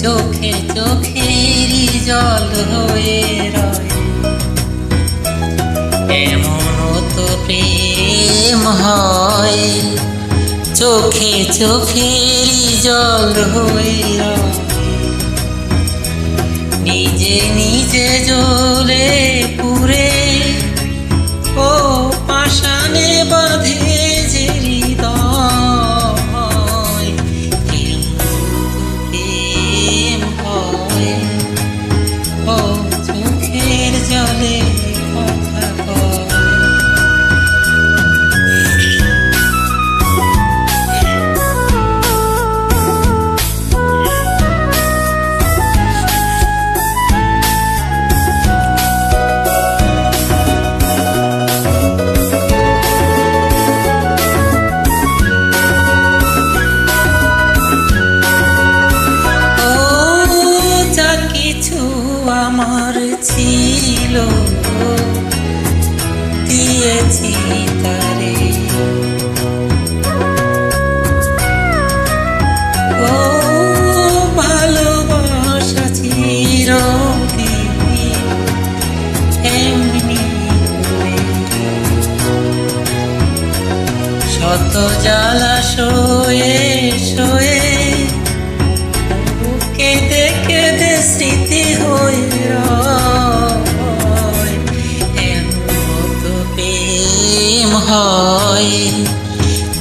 চোখে চোখেরই জল হয়ে রয়। এমনও তো প্রেম হয়, চোখে চোখেরই জল হয়ে রয়। নিজে নিজে জ্বলে পুড়ে ও পাষাণে বাঁধে যে হৃদয়। প্রেম হয় ও চোখের জলে কথা কয়। আমার ছিল দিয়েছি তারে, ও ভালোবাসা চিরদিন এমনি শত জ্বালা সয়ে সয়ে কেঁদে কেঁদে স্মৃতি হয়ে রয়। এমন প্রেম হয়,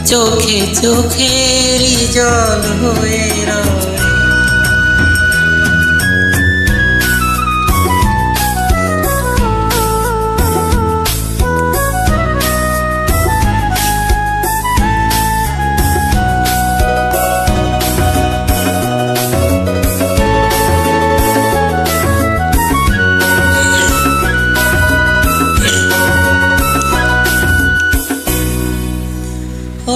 চোখে চোখেরই জল হয়ে রয়। ও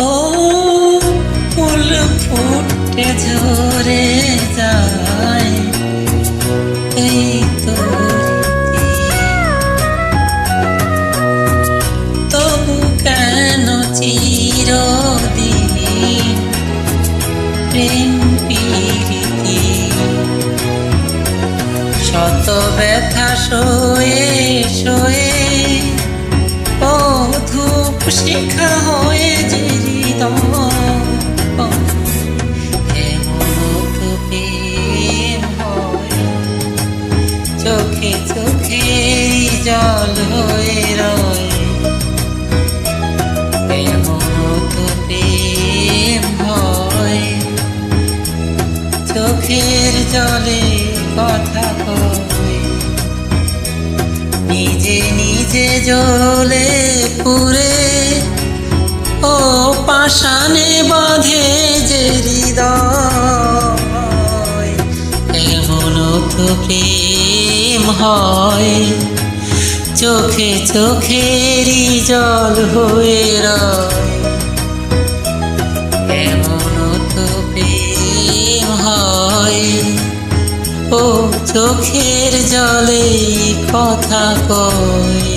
ফুল ফুটে ঝরে যায় এই তো রীতি, তবু কেন চিরদিন প্রেম প্রীতি। শত ব্যথা সয়ে সয়ে ও ধূপ শিখা হয়ে যে হৃদয়। এমন তো প্রেম হয়, চোখে চোখেরই জল হয়ে রয়। এমন তো প্রেম হয়, চোখের জলে কথা কয়। নিজে নিজে জ্বলে পুড়ে ও পাষাণে বাঁধে যে হৃদয়। এমন তো প্রেম হয়, চোখে চোখেরই জল হয়ে রয়। এমন তো প্রেম হয়, ও চোখের জলে কথা কয়।